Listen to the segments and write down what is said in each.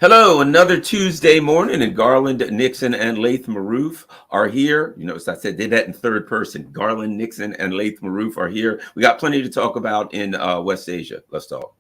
Hello, another Tuesday morning, and Garland, Nixon, and Lath Maroof are here. You notice I did that in third person. Garland, Nixon, and Lath Maroof are here. We got plenty to talk about in West Asia. Let's talk.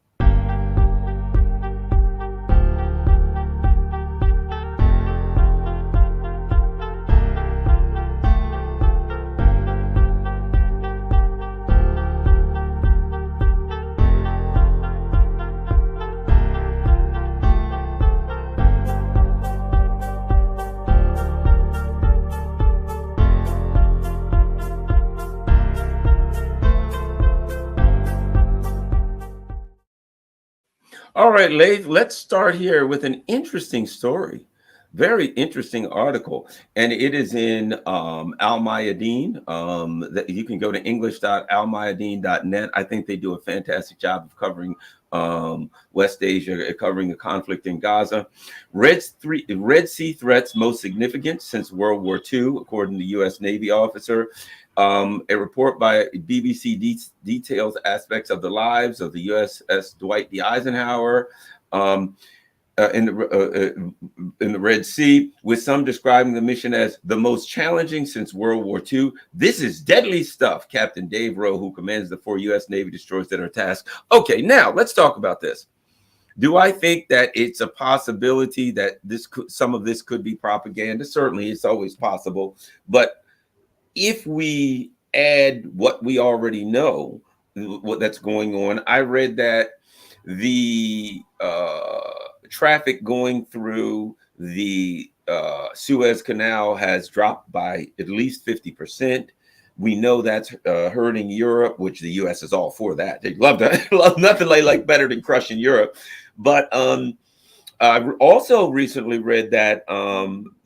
All right, Lath, let's start here with an interesting story. Very interesting article, and it is in Al Mayadeen. That you can go to english.almayadeen.net. I think they do a fantastic job of covering West Asia, covering the conflict in Gaza. Red Sea threats most significant since World War II, according to U.S. Navy officer. A report by BBC details aspects of the lives of the USS Dwight D. Eisenhower in the Red Sea, with some describing the mission as the most challenging since World War II. This is deadly stuff, Captain Dave Rowe, who commands the 4 U.S. Navy destroyers that are tasked. Okay, now let's talk about this. Do I think that it's a possibility that some of this could be propaganda? Certainly, it's always possible. But if we add what we already know, what that's going on, I read that the traffic going through the Suez Canal has dropped by at least 50%. We know that's hurting Europe, which the U.S. is all for that. They love nothing like better than crushing Europe. But I also recently read that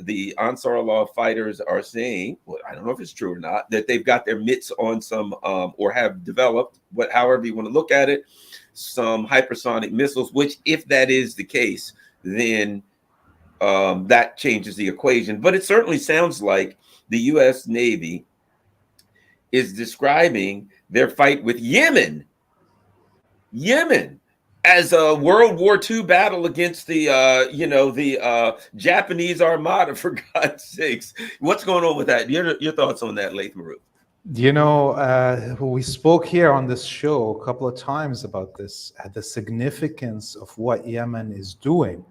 the Ansar Allah fighters are saying, well, I don't know if it's true or not, that they've got their mitts on some, or have developed, however you want to look at it, some hypersonic missiles, which if that is the case, then that changes the equation. But it certainly sounds like the U.S. Navy is describing their fight with Yemen as a World War II battle against the Japanese Armada, for God's sakes. What's going on with that? Your thoughts on that, Lath Maroof? We spoke here on this show a couple of times about this, the significance of what Yemen is doing.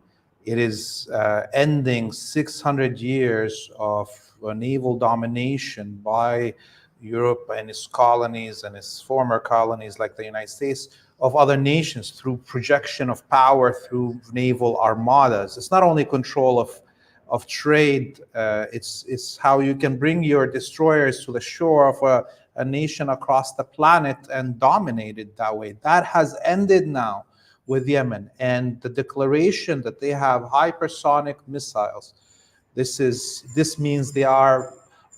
It is ending 600 years of naval domination by Europe and its colonies and its former colonies like the United States, of other nations through projection of power through naval armadas. It's not only control of trade, it's how you can bring your destroyers to the shore of a nation across the planet and dominate it that way. That has ended now with Yemen, and the declaration that they have hypersonic missiles. This means they are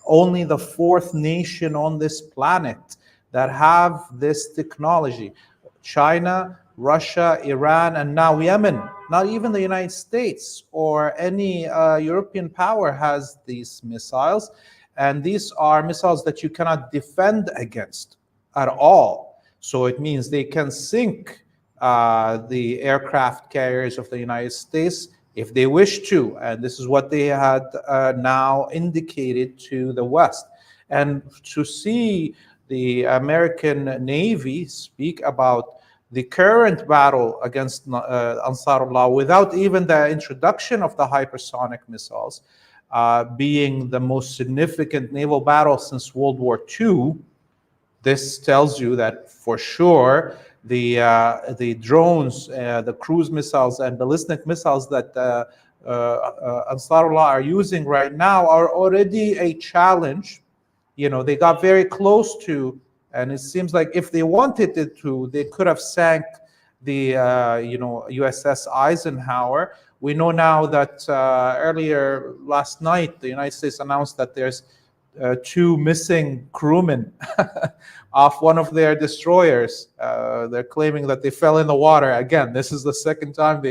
only the 4th nation on this planet that have this technology. China, Russia, Iran, and now Yemen. Not even the United States or any European power has these missiles. And these are missiles that you cannot defend against at all. So it means they can sink the aircraft carriers of the United States if they wish to. And this is what they had now indicated to the West. And to see the American Navy speak about the current battle against Ansarullah without even the introduction of the hypersonic missiles being the most significant naval battle since World War II, this tells you that for sure the drones, the cruise missiles and ballistic missiles that Ansarullah are using right now are already a challenge. They got very close to, and it seems like if they wanted it to, they could have sank the USS Eisenhower. We know now that earlier last night, the United States announced that there's 2 missing crewmen off one of their destroyers. They're claiming that they fell in the water. Again, this is the second time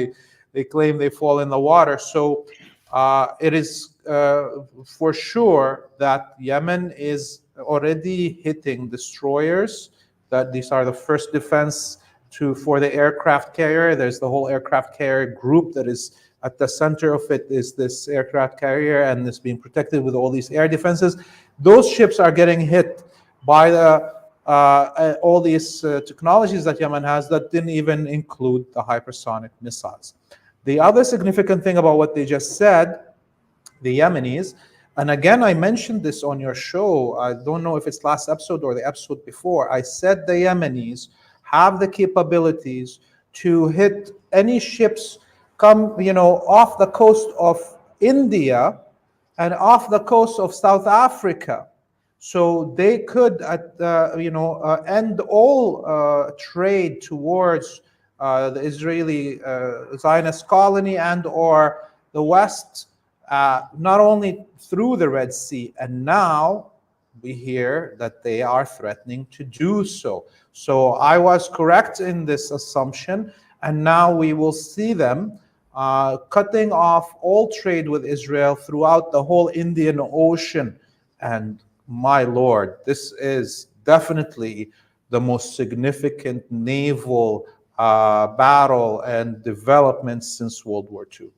they claim they fall in the water. So it is for sure that Yemen is already hitting destroyers, that these are the first defense for the aircraft carrier. There's the whole aircraft carrier group that is at the center of it is this aircraft carrier, and it's being protected with all these air defenses. Those ships are getting hit by all these technologies that Yemen has that didn't even include the hypersonic missiles. The other significant thing about what they just said, the Yemenis, and again, I mentioned this on your show, I don't know if it's last episode or the episode before, I said the Yemenis have the capabilities to hit any ships come, off the coast of India and off the coast of South Africa. So they could, end all trade towards the Israeli Zionist colony and or the West, not only through the Red Sea. And now we hear that they are threatening to do so. So I was correct in this assumption, and now we will see them cutting off all trade with Israel throughout the whole Indian Ocean. And my Lord, this is definitely the most significant naval battle and development since World War II.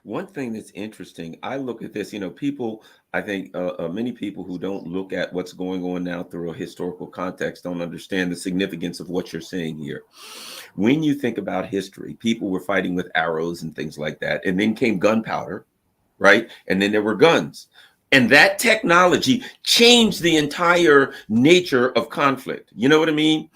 One thing that's interesting, I look at this, people, I think many people who don't look at what's going on now through a historical context don't understand the significance of what you're saying here. When you think about history, people were fighting with arrows and things like that. And then came gunpowder, right? And then there were guns. And that technology changed the entire nature of conflict. You know what I mean?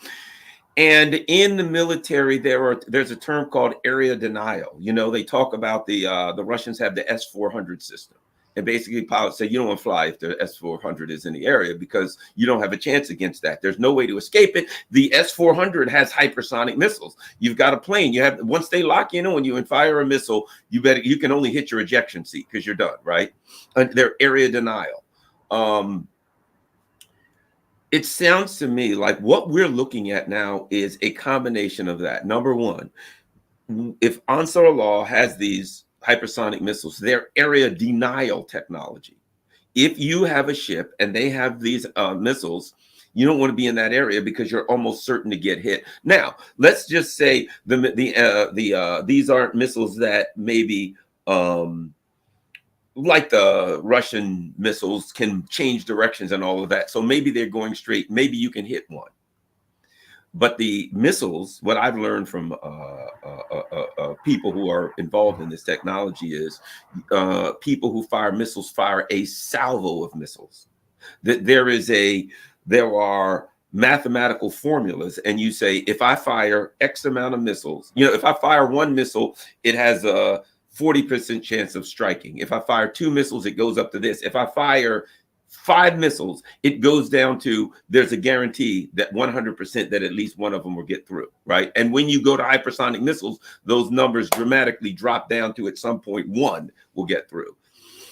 And in the military, there's a term called area denial. They talk about the Russians have the S-400 system. And basically pilots say you don't want to fly if the S-400 is in the area because you don't have a chance against that. There's no way to escape it. The S-400 has hypersonic missiles. You've got a plane. Once they lock in on you and fire a missile, you can only hit your ejection seat because you're done, right? They're area denial. It sounds to me like what we're looking at now is a combination of that. Number one, if Ansar Allah has these hypersonic missiles, they're area denial technology. If you have a ship and they have these missiles, you don't want to be in that area because you're almost certain to get hit. Now, let's just say these aren't missiles that maybe like the Russian missiles can change directions and all of that. So maybe they're going straight. Maybe you can hit one. But the missiles, what I've learned from people who are involved in this technology is people who fire missiles fire a salvo of missiles. That there are mathematical formulas, and you say, if I fire X amount of missiles, if I fire one missile, it has a 40% chance of striking. If I fire 2 missiles, it goes up to this. If I fire 5 missiles, it goes down to there's a guarantee that 100% that at least one of them will get through, right? And when you go to hypersonic missiles, those numbers dramatically drop down to at some point 1 will get through.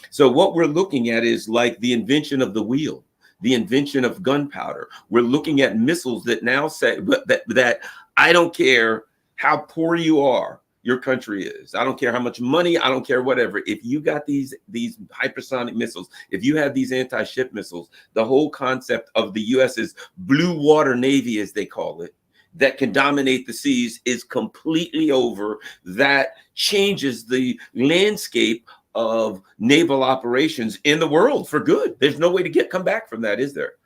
So what we're looking at is like the invention of the wheel, the invention of gunpowder. We're looking at missiles that now say that I don't care how poor you are, your country is. I don't care how much money, I don't care whatever. If you got these hypersonic missiles, if you have these anti-ship missiles, the whole concept of the US's blue water navy, as they call it, that can dominate the seas is completely over. That changes the landscape of naval operations in the world for good. There's no way to come back from that, is there?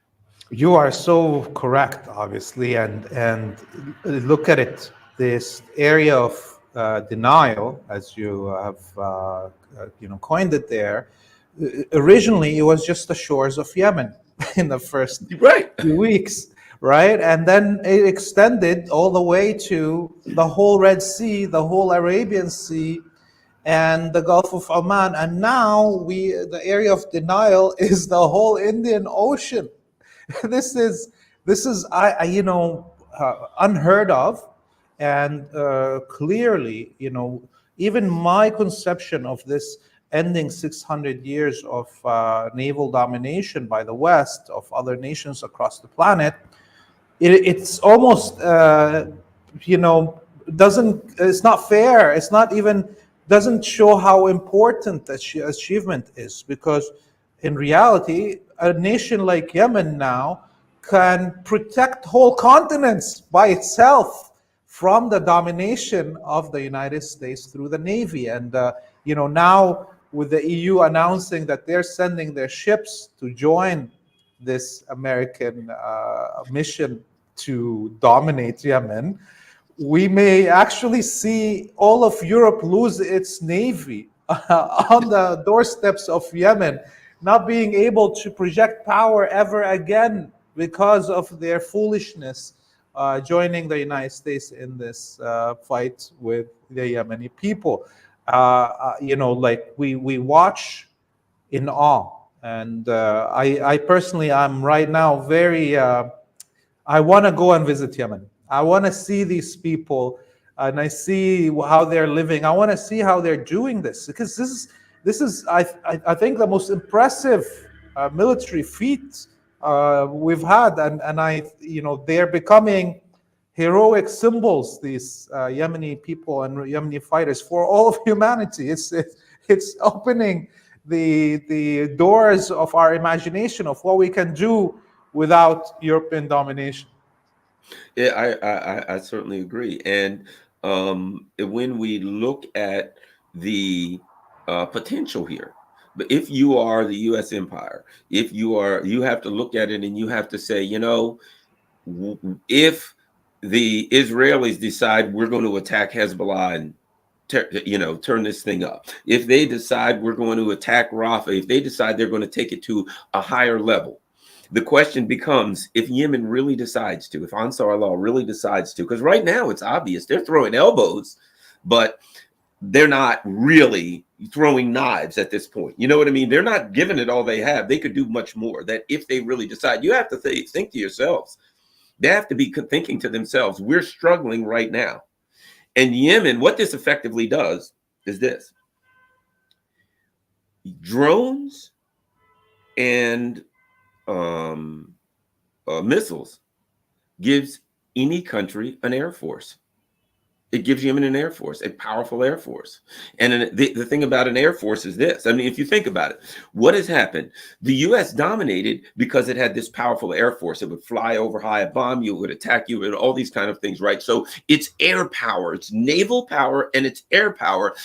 You are so correct, obviously, and look at it. This area of denial, as you have coined it there, originally it was just the shores of Yemen in the first few weeks, right? And then it extended all the way to the whole Red Sea, the whole Arabian Sea, and the Gulf of Oman. And now the area of denial is the whole Indian Ocean. This is unheard of. And clearly, even my conception of this ending 600 years of naval domination by the West, of other nations across the planet, it's almost, it's not fair. It's not even, doesn't show how important that achievement is, because in reality, a nation like Yemen now can protect whole continents by itself from the domination of the United States through the Navy. And now with the EU announcing that they're sending their ships to join this American mission to dominate Yemen, we may actually see all of Europe lose its navy on the doorsteps of Yemen, not being able to project power ever again because of their foolishness joining the United States in this fight with the Yemeni people. Like we watch in awe. And I personally, I'm right now very, I want to go and visit Yemen. I want to see these people and I see how they're living. I want to see how they're doing this, because this is I think the most impressive military feat we've had. And they're becoming heroic symbols, these Yemeni people and Yemeni fighters, for all of humanity. It's opening the doors of our imagination of what we can do without European domination. Yeah, I certainly agree. And when we look at the potential here, but if you are the U.S. empire, you have to look at it and you have to say, if the Israelis decide we're going to attack Hezbollah and turn this thing up, if they decide we're going to attack Rafah, if they decide they're going to take it to a higher level, the question becomes, if Yemen really decides to, if Ansar Allah really decides to, because right now it's obvious they're throwing elbows, but they're not really throwing knives at this point. You know what I mean? They're not giving it all they have. They could do much more. That if they really decide, you have to think to yourselves. They have to be thinking to themselves, we're struggling right now. And Yemen, what this effectively does is this: drones and missiles gives any country an air force. It gives Yemen an air force, a powerful air force. And the thing about an air force is this. I mean, if you think about it, what has happened? The U.S. dominated because it had this powerful air force. It would fly over high, bomb you, it would attack you, and all these kind of things, right? So it's air power, it's naval power, and it's air power.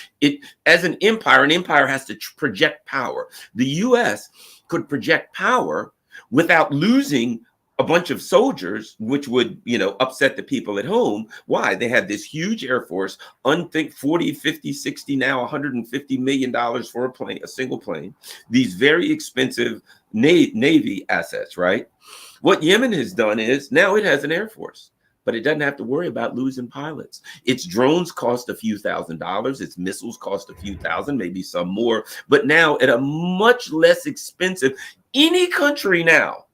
As an empire has to project power. The U.S. could project power without losing a bunch of soldiers, which would, upset the people at home. Why? They had this huge air force, 40, 50, 60, now $150 million for a single plane, these very expensive Navy assets, right? What Yemen has done is now it has an air force, but it doesn't have to worry about losing pilots. Its drones cost a few $1,000s. Its missiles cost a few thousand, maybe some more, but now at a much less expensive. Any country now,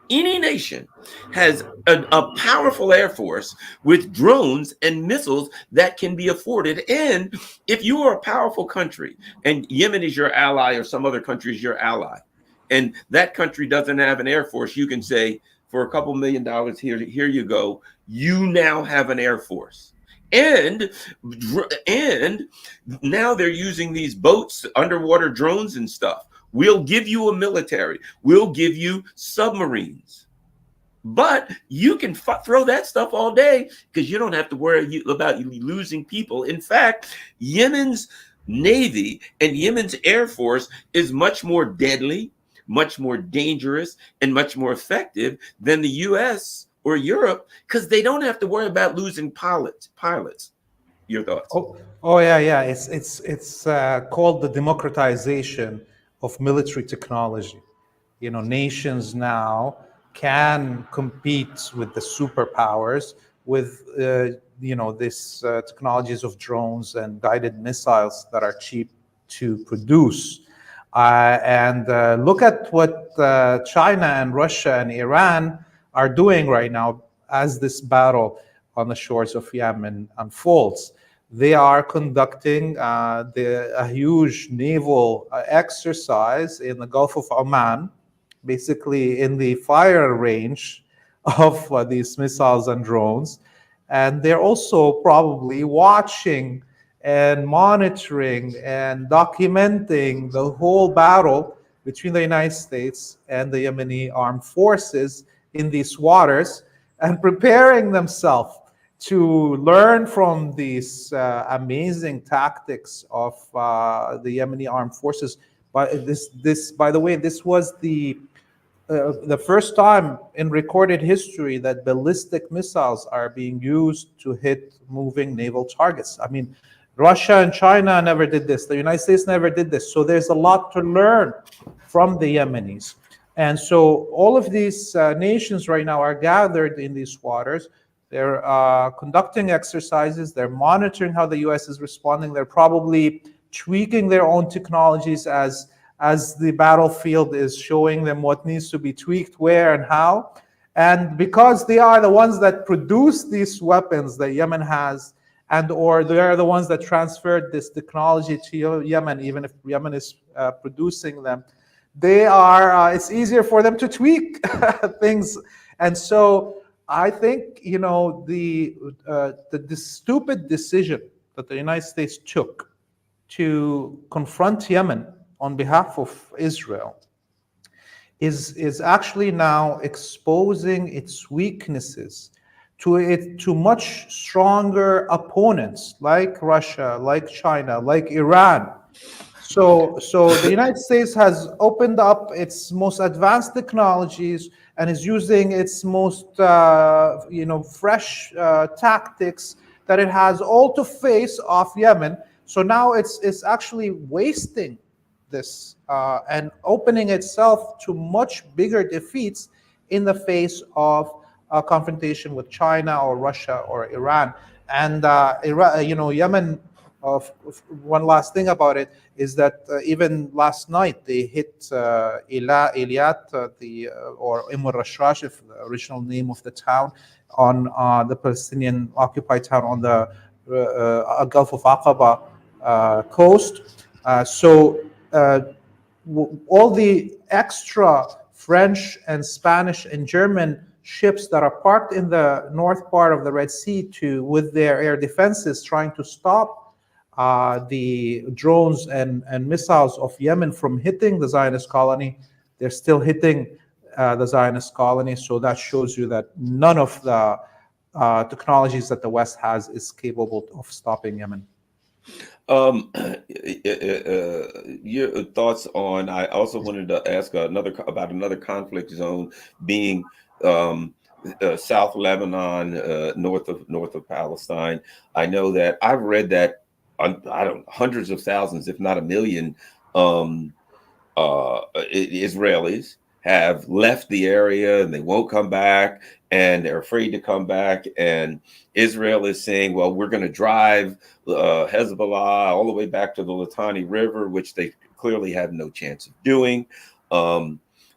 any nation has a powerful air force with drones and missiles that can be afforded. And if you are a powerful country and Yemen is your ally or some other country is your ally, and that country doesn't have an air force, you can say, for a couple $1 million here you go. You now have an air force. And now they're using these boats, underwater drones and stuff. We'll give you a military. We'll give you submarines. But you can throw that stuff all day because you don't have to worry about you losing people. In fact, Yemen's Navy and Yemen's Air Force is much more deadly, much more dangerous, and much more effective than the U.S. or Europe because they don't have to worry about losing pilots. Your thoughts? Yeah. It's called the democratization of military technology. Nations now can compete with the superpowers with these technologies of drones and guided missiles that are cheap to produce. And look at what China and Russia and Iran are doing right now as this battle on the shores of Yemen unfolds. They are conducting a huge naval exercise in the Gulf of Oman, basically in the fire range of these missiles and drones. And they're also probably watching and monitoring and documenting the whole battle between the United States and the Yemeni armed forces in these waters and preparing themselves to learn from these amazing tactics of the Yemeni armed forces. But by the way, this was the first time in recorded history that ballistic missiles are being used to hit moving naval targets. I mean, Russia and China never did this. The United States never did this. So there's a lot to learn from the Yemenis. And so all of these nations right now are gathered in these waters. They're conducting exercises. They're monitoring how the U.S. is responding. They're probably tweaking their own technologies as the battlefield is showing them what needs to be tweaked, where and how. And because they are the ones that produce these weapons that Yemen has, and or they are the ones that transferred this technology to Yemen, even if Yemen is producing them, they are. It's easier for them to tweak things, and so I think the stupid decision that the United States took to confront Yemen on behalf of Israel is actually now exposing its weaknesses to much stronger opponents like Russia, like China, like Iran. So the United States has opened up its most advanced technologies and is using its most fresh tactics that it has all to face off Yemen. So now it's actually wasting this and opening itself to much bigger defeats in the face of a confrontation with China or Russia or Iran. And Yemen. One last thing about it is that even last night they hit Eilat, or Rashrash, if the original name of the town, on the Palestinian occupied town on the Gulf of Aqaba coast. All the extra French and Spanish and German ships that are parked in the north part of the Red Sea with their air defenses trying to stop the drones and missiles of Yemen from hitting the Zionist colony, they're still hitting the Zionist colony. So that shows you that none of the technologies that the West has is capable of stopping Yemen. Your thoughts on? I also wanted to ask about another conflict zone being South Lebanon, north of Palestine. I know that I've read that I don't hundreds of thousands, if not a million, Israelis have left the area and they won't come back, and they're afraid to come back. And Israel is saying, well, we're going to drive Hezbollah all the way back to the Litani River, which they clearly have no chance of doing.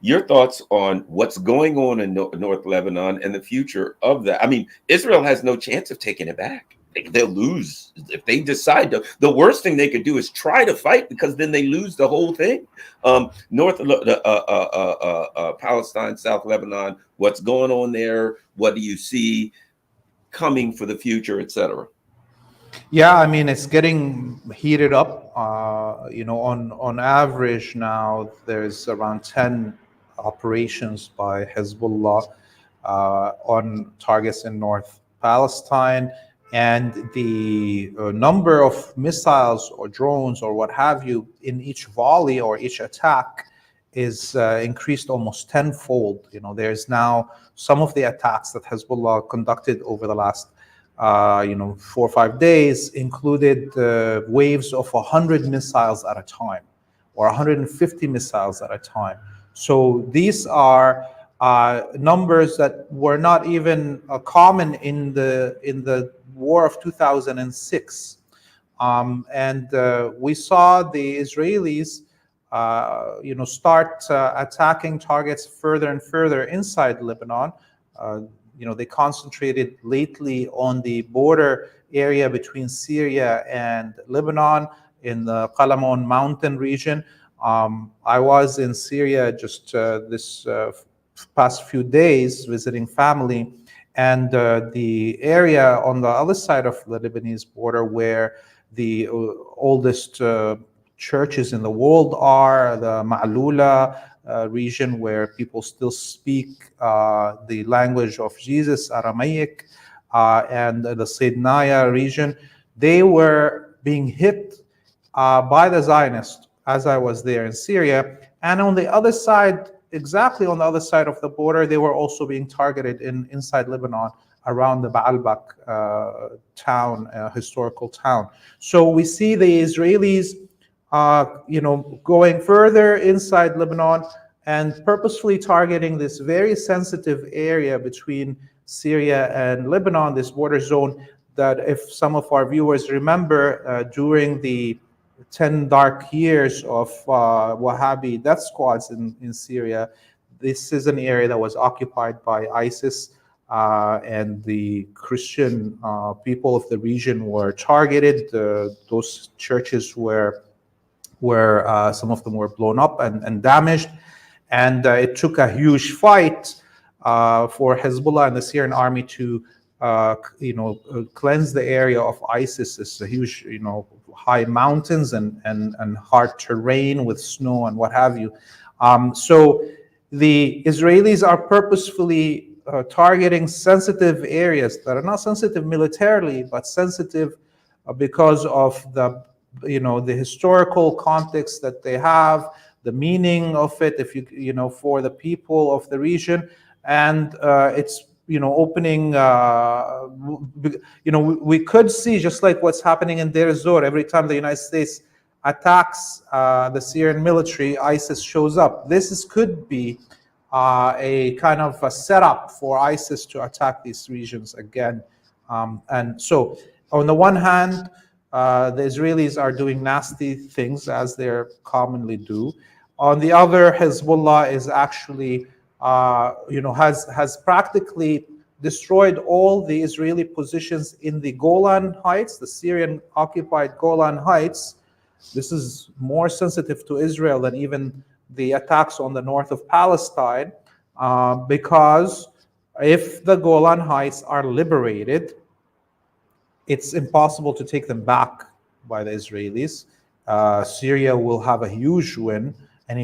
Your thoughts on what's going on in North Lebanon and the future of that? I mean, Israel has no chance of taking it back. They'll lose if they decide to. The worst thing they could do is try to fight, because then they lose the whole thing. Palestine, South Lebanon, what's going on there? What do you see coming for the future, etc.? Yeah, I mean, it's getting heated up. On average now, there's around 10 operations by Hezbollah on targets in North Palestine. And the number of missiles or drones or what have you in each volley or each attack is increased almost tenfold. There's now some of the attacks that Hezbollah conducted over the last 4 or 5 days included waves of 100 missiles at a time, or 150 missiles at a time. So these are numbers that were not even common in the war of 2006, and we saw the Israelis, start attacking targets further and further inside Lebanon. They concentrated lately on the border area between Syria and Lebanon in the Qalamon mountain region. I was in Syria just this past few days visiting family, and the area on the other side of the Lebanese border where the oldest churches in the world are, the Ma'lula region, where people still speak the language of Jesus, Aramaic. and the Sidnaya region, they were being hit by the Zionists as I was there in Syria. And on the other side, exactly on the other side of the border, they were also being targeted inside Lebanon around the Baalbek town, historical town. So we see the Israelis, going further inside Lebanon and purposefully targeting this very sensitive area between Syria and Lebanon, this border zone that, if some of our viewers remember, during the 10 dark years of Wahhabi death squads in Syria, this is an area that was occupied by ISIS, and the Christian people of the region were targeted. Those churches were some of them were blown up and damaged, and it took a huge fight for Hezbollah and the Syrian army to cleanse the area of ISIS. It's a huge, high mountains and hard terrain with snow and what have you. So the Israelis are purposefully targeting sensitive areas that are not sensitive militarily, but sensitive because of the historical context that they have, the meaning of it, if for the people of the region, and it's opening. We could see, just like what's happening in Deir ez-Zor, every time the United States attacks the Syrian military, ISIS shows up. Could be a kind of a setup for ISIS to attack these regions again. And so, on the one hand, the Israelis are doing nasty things as they commonly do. On the other, Hezbollah is actually, has practically destroyed all the Israeli positions in the Golan Heights, the Syrian-occupied Golan Heights. This is more sensitive to Israel than even the attacks on the north of Palestine, because if the Golan Heights are liberated, it's impossible to take them back by the Israelis. Syria will have a huge win, and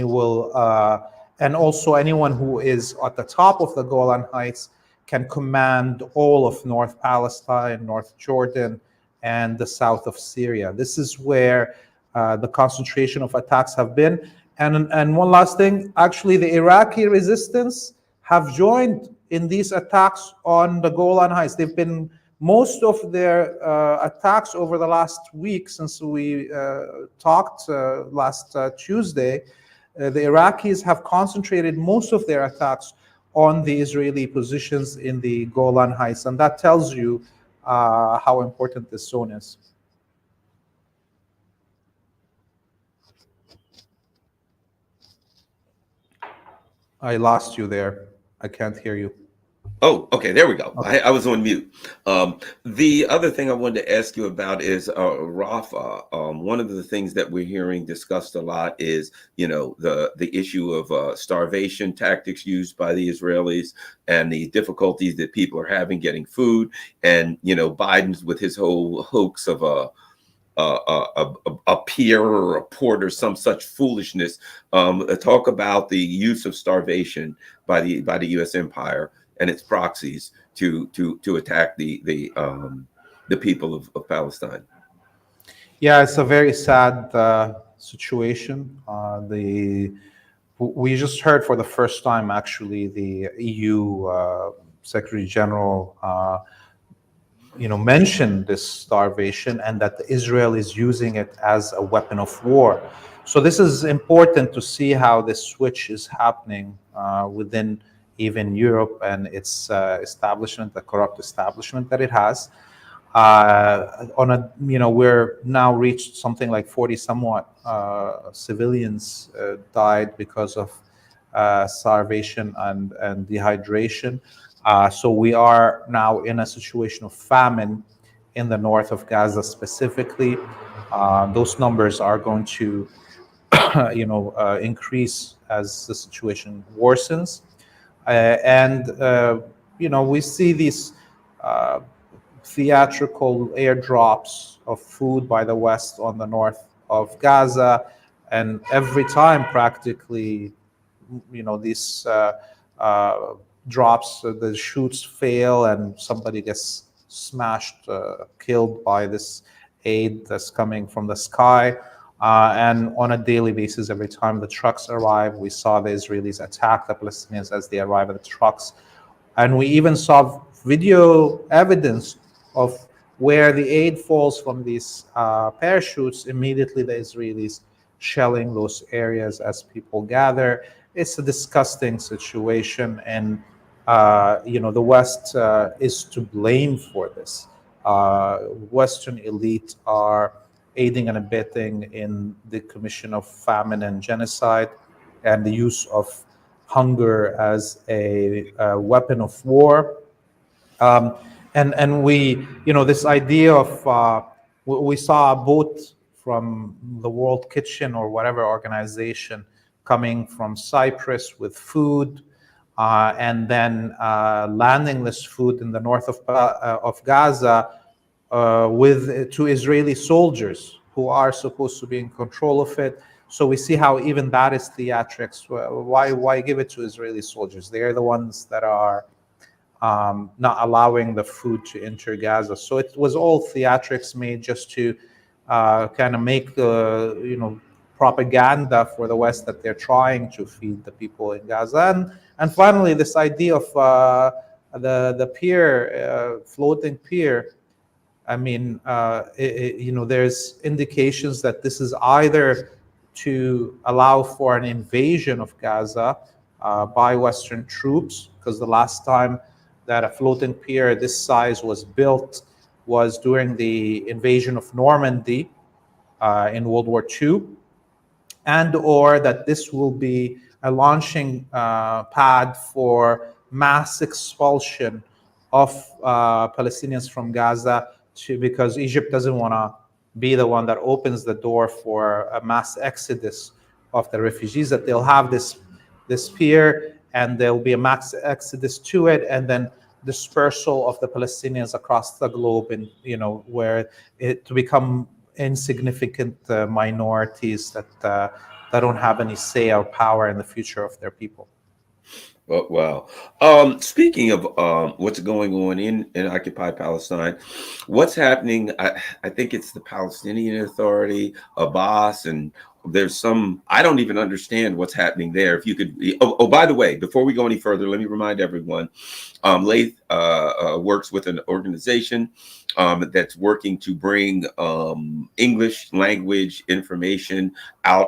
and also anyone who is at the top of the Golan Heights can command all of North Palestine, North Jordan, and the south of Syria. This is where the concentration of attacks have been. And one last thing, actually, the Iraqi resistance have joined in these attacks on the Golan Heights. They've been most of their attacks over the last week, since we talked last Tuesday, the Iraqis have concentrated most of their attacks on the Israeli positions in the Golan Heights, and that tells you how important this zone is. I lost you there. I can't hear you. Oh, okay, there we go. Okay. I was on mute. The other thing I wanted to ask you about is Rafah. One of the things that we're hearing discussed a lot is, the issue of starvation tactics used by the Israelis and the difficulties that people are having getting food, and Biden's with his whole hoax of a peer or a port or some such foolishness. Talk about the use of starvation by the U.S. empire and its proxies to attack the people of Palestine. Yeah, it's a very sad situation. We just heard for the first time, actually, the EU Secretary General mentioned this starvation, and that Israel is using it as a weapon of war. So this is important to see how this switch is happening within even Europe and its establishment, the corrupt establishment that it has. We're now reached something like 40 somewhat civilians died because of starvation and dehydration. So we are now in a situation of famine in the north of Gaza specifically. Those numbers are going to, increase as the situation worsens. We see these theatrical airdrops of food by the West on the north of Gaza, and every time practically, these drops, the chutes fail and somebody gets smashed, killed by this aid that's coming from the sky. And on a daily basis, every time the trucks arrive, we saw the Israelis attack the Palestinians as they arrive at the trucks. And we even saw video evidence of where the aid falls from these parachutes. Immediately, the Israelis shelling those areas as people gather. It's a disgusting situation, and the West is to blame for this. Western elite are aiding and abetting in the commission of famine and genocide, and the use of hunger as a weapon of war. Um, and we, this idea of we saw a boat from the World Kitchen or whatever organization coming from Cyprus with food, and then landing this food in the north of Gaza with two Israeli soldiers who are supposed to be in control of it. So we see how even that is theatrics. Why give it to Israeli soldiers? They are the ones that are not allowing the food to enter Gaza. So it was all theatrics made just to kind of make propaganda for the West that they're trying to feed the people in Gaza. And finally, this idea of the pier, floating pier. I mean, there's indications that this is either to allow for an invasion of Gaza by Western troops, because the last time that a floating pier this size was built was during the invasion of Normandy in World War II, and or that this will be a launching pad for mass expulsion of Palestinians from Gaza, because Egypt doesn't want to be the one that opens the door for a mass exodus of the refugees, that they'll have this pier and there'll be a mass exodus to it, and then dispersal of the Palestinians across the globe, and where it to become insignificant minorities that don't have any say or power in the future of their people. Oh, wow. Speaking of what's going on in occupied Palestine, what's happening? I think it's the Palestinian Authority, Abbas, and there's some, I don't even understand what's happening there. If you could, by the way, before we go any further, let me remind everyone, Laith works with an organization that's working to bring English language information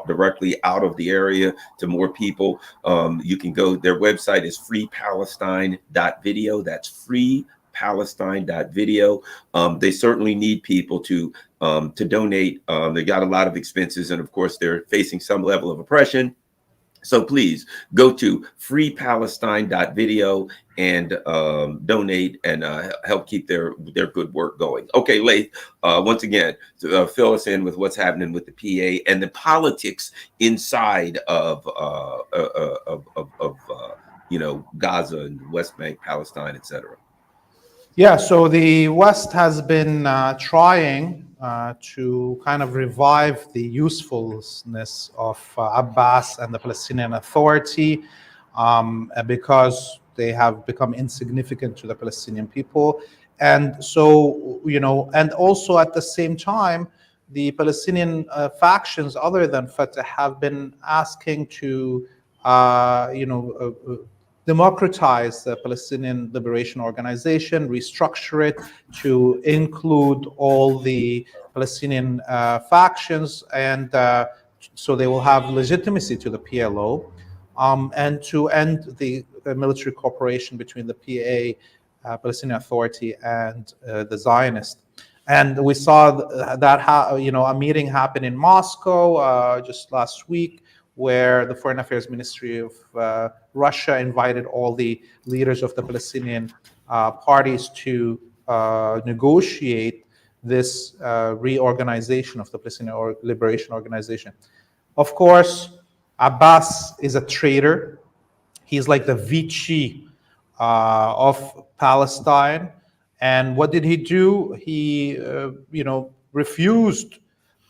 directly out of the area to more people. You can go, their website is freepalestine.video. That's freepalestine.video. They certainly need people to donate. They got a lot of expenses, and of course they're facing some level of oppression. So please go to freepalestine.video and donate and help keep their good work going. Okay, Laith, once again, fill us in with what's happening with the PA and the politics inside of Gaza and West Bank, Palestine, etc. Yeah, so the West has been trying to kind of revive the usefulness of Abbas and the Palestinian Authority because they have become insignificant to the Palestinian people. And so, and also at the same time, the Palestinian factions other than Fatah have been asking to, democratize the Palestinian Liberation Organization, restructure it to include all the Palestinian factions, and so they will have legitimacy to the PLO, and to end the military cooperation between the PA, Palestinian Authority, and the Zionists. And we saw that a meeting happened in Moscow just last week, where the Foreign Affairs Ministry of Russia invited all the leaders of the Palestinian parties to negotiate this reorganization of the Palestinian Liberation Organization. Of course, Abbas is a traitor. He's like the Vichy of Palestine. And what did he do? He, refused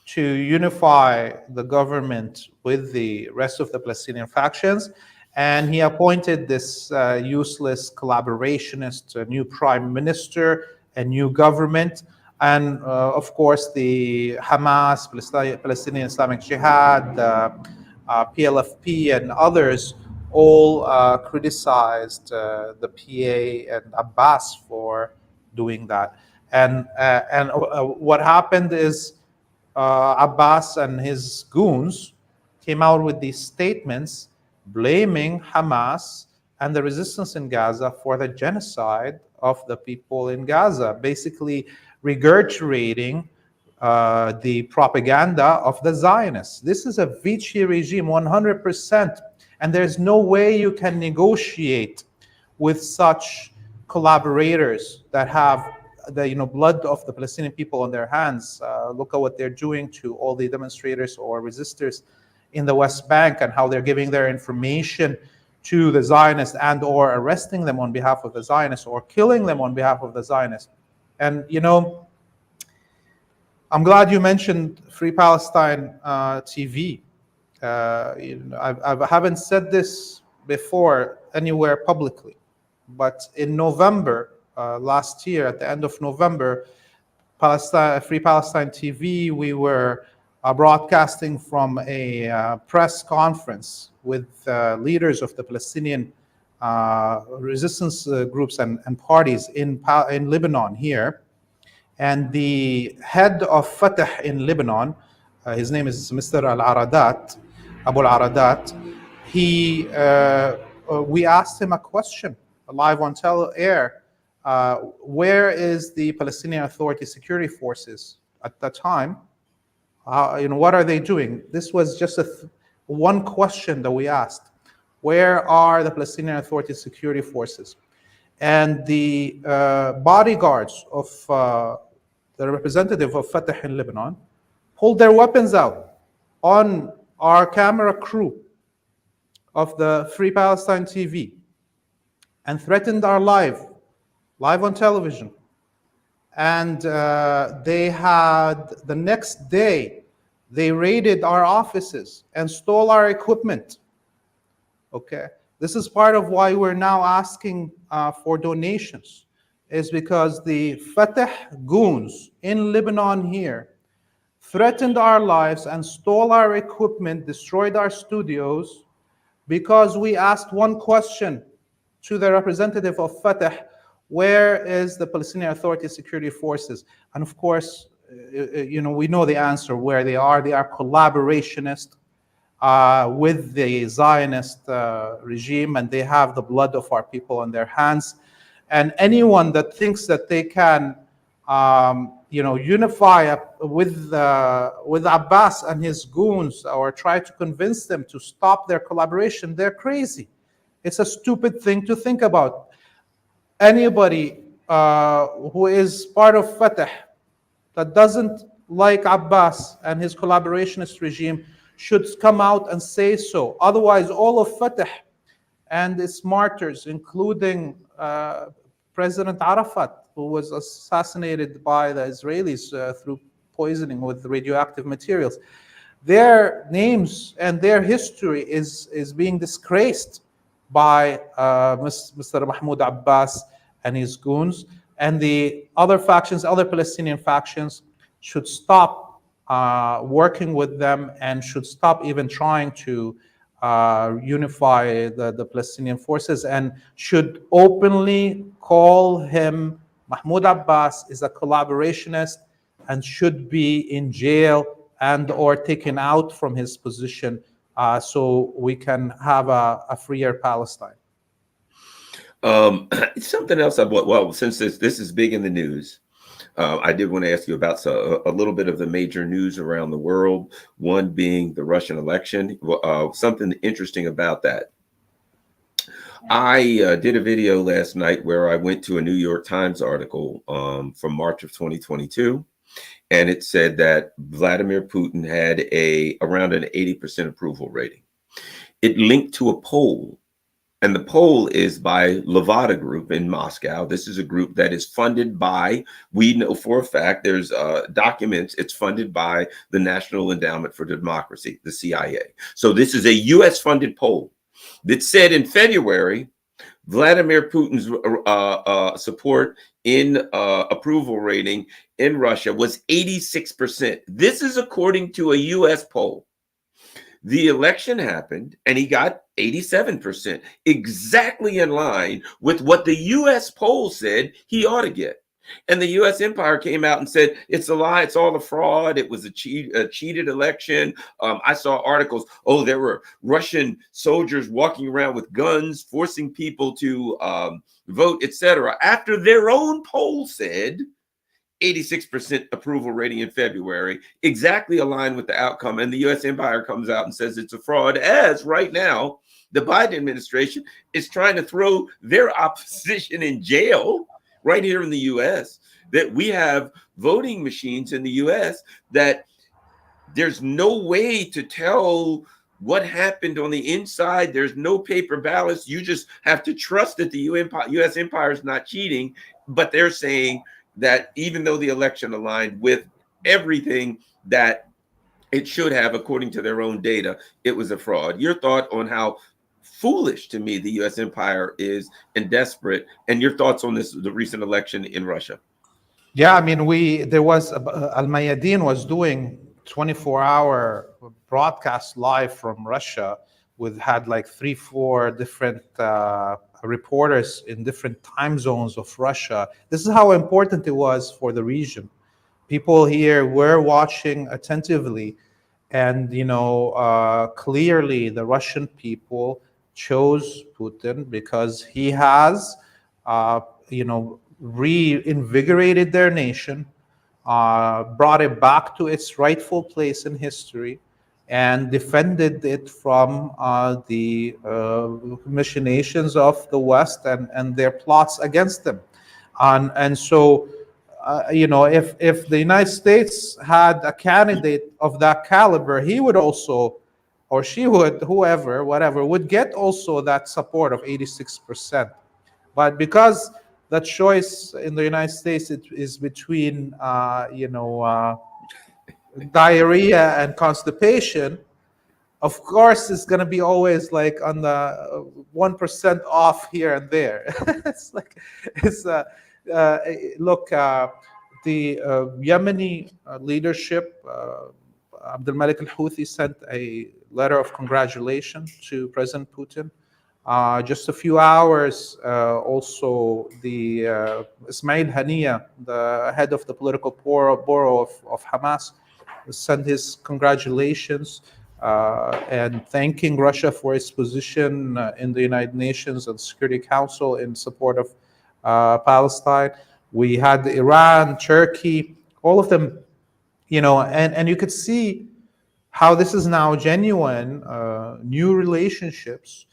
to unify the government with the rest of the Palestinian factions. And he appointed this useless collaborationist, new prime minister, a new government. And of course, the Hamas, Palestinian Islamic Jihad, PLFP, and others all criticized the PA and Abbas for doing that. And what happened is Abbas and his goons came out with these statements blaming Hamas and the resistance in Gaza for the genocide of the people in Gaza, basically regurgitating the propaganda of the Zionists. This is a Vichy regime, 100%, and there's no way you can negotiate with such collaborators that have the blood of the Palestinian people on their hands. Look at what they're doing to all the demonstrators or resistors in the West Bank, and how they're giving their information to the Zionists and or arresting them on behalf of the Zionists or killing them on behalf of the Zionists. And I'm glad you mentioned Free Palestine TV. I haven't said this before anywhere publicly, but in November last year, at the end of November, Free Palestine TV, we were broadcasting from a press conference with leaders of the Palestinian resistance groups and parties in Lebanon here. And the head of Fatah in Lebanon, his name is Mr. Al-Aradat, Abu Al-Aradat, we asked him a question live on air. Where is the Palestinian Authority security forces at that time? What are they doing? This was just one question that we asked. Where are the Palestinian Authority security forces? And the bodyguards of the representative of Fatah in Lebanon pulled their weapons out on our camera crew of the Free Palestine TV and threatened our live on television. And they had, the next day, they raided our offices and stole our equipment. Okay, this is part of why we're now asking for donations, is because the Fatah goons in Lebanon here threatened our lives and stole our equipment, destroyed our studios, because we asked one question to the representative of Fatah: where is the Palestinian Authority security forces? And of course, we know the answer, where they are. They are collaborationists with the Zionist regime, and they have the blood of our people on their hands. And anyone that thinks that they can, unify with Abbas and his goons, or try to convince them to stop their collaboration, they're crazy. It's a stupid thing to think about. Anybody who is part of Fatah that doesn't like Abbas and his collaborationist regime should come out and say so. Otherwise, all of Fatah and its martyrs, including President Arafat, who was assassinated by the Israelis through poisoning with radioactive materials, their names and their history is being disgraced by Mr. Mahmoud Abbas and his goons. And the other factions, other Palestinian factions, should stop working with them and should stop even trying to unify the Palestinian forces, and should openly call him, Mahmoud Abbas, is a collaborationist and should be in jail and or taken out from his position so we can have a freer Palestine. Something else since this is big in the news, I did want to ask you about a little bit of the major news around the world, one being the Russian election. Something interesting about that. I did a video last night where I went to a New York Times article from March of 2022, and it said that Vladimir Putin had around an 80% approval rating. It linked to a poll, and the poll is by Levada Group in Moscow. This is a group that is funded by, we know for a fact, there's documents, it's funded by the National Endowment for Democracy, the CIA. So this is a US funded poll that said in February Vladimir Putin's support in approval rating in Russia was 86%. This is according to a U.S. poll. The election happened and he got 87%, exactly in line with what the U.S. poll said he ought to get. And the U.S. Empire came out and said, it's a lie, it's all a fraud, it was a cheated election. I saw articles, oh, there were Russian soldiers walking around with guns, forcing people to vote, etc. After their own poll said 86% approval rating in February, exactly aligned with the outcome. And the U.S. Empire comes out and says it's a fraud, as right now, the Biden administration is trying to throw their opposition in jail right here in the U.S., that we have voting machines in the U.S. that there's no way to tell what happened on the inside. There's no paper ballots. You just have to trust that the U.S. Empire is not cheating. But they're saying that even though the election aligned with everything that it should have, according to their own data, it was a fraud. Your thought on how foolish to me the U.S. empire is and desperate, and your thoughts on the recent election in Russia? Yeah, I mean, there was Al Mayadeen was doing 24-hour broadcast live from Russia, had like 3-4 different reporters in different time zones of Russia. This is how important it was for the region. People here were watching attentively, and clearly the Russian people chose Putin because he has reinvigorated their nation, brought it back to its rightful place in history, and defended it from the machinations of the West and their plots against them. And so, if the United States had a candidate of that caliber, he would also, or she would, whoever, whatever, would get also that support of 86%. But because the choice in the United States is between, diarrhea and constipation, of course, it's going to be always like on the 1% off here and there. Look, the Yemeni leadership, Abdul Malik al-Houthi sent a letter of congratulations to President Putin. Just a few hours, also the Ismail Haniya, the head of the political bureau of Hamas, sent his congratulations and thanking Russia for its position in the United Nations and Security Council in support of Palestine. We had Iran, Turkey, all of them, and you could see how this is now genuine, new relationships,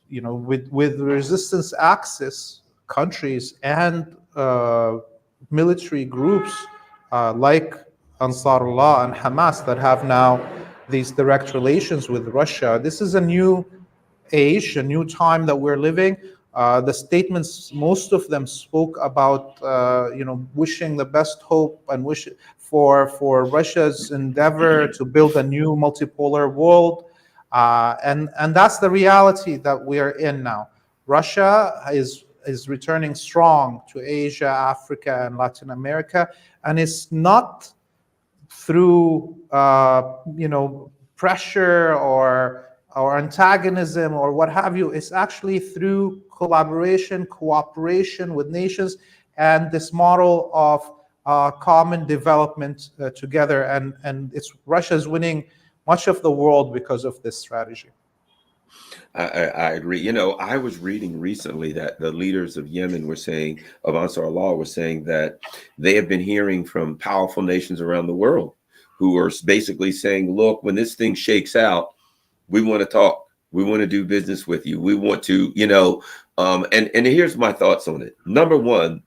with resistance axis countries and military groups like Ansarullah and Hamas that have now these direct relations with Russia. This is a new age, a new time that we're living. The statements, most of them spoke about, wishing the best hope and wish for Russia's endeavor to build a new multipolar world. And that's the reality that we are in now. Russia is returning strong to Asia, Africa, and Latin America, and it's not through pressure or antagonism or what have you. It's actually through collaboration, cooperation with nations, and this model of common development together. And Russia's winning much of the world because of this strategy. I agree. I was reading recently that the leaders of Yemen were saying, of Ansar Allah, were saying that they have been hearing from powerful nations around the world who are basically saying, look, when this thing shakes out, we want to talk. We want to do business with you. We want to, and here's my thoughts on it. Number one,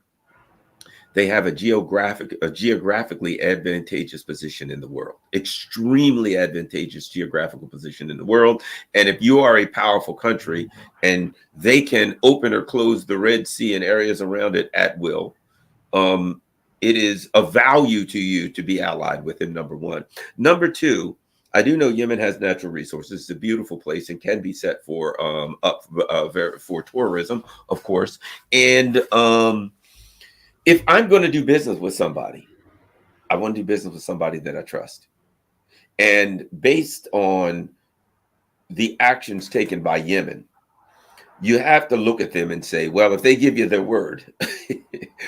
they have a geographically advantageous position in the world, extremely advantageous geographical position in the world. And if you are a powerful country and they can open or close the Red Sea and areas around it at will, it is of value to you to be allied with him, number one. Number two, I do know Yemen has natural resources. It's a beautiful place and can be set for for tourism, of course. And if I'm going to do business with somebody, I want to do business with somebody that I trust. And based on the actions taken by Yemen, you have to look at them and say, well, if they give you their word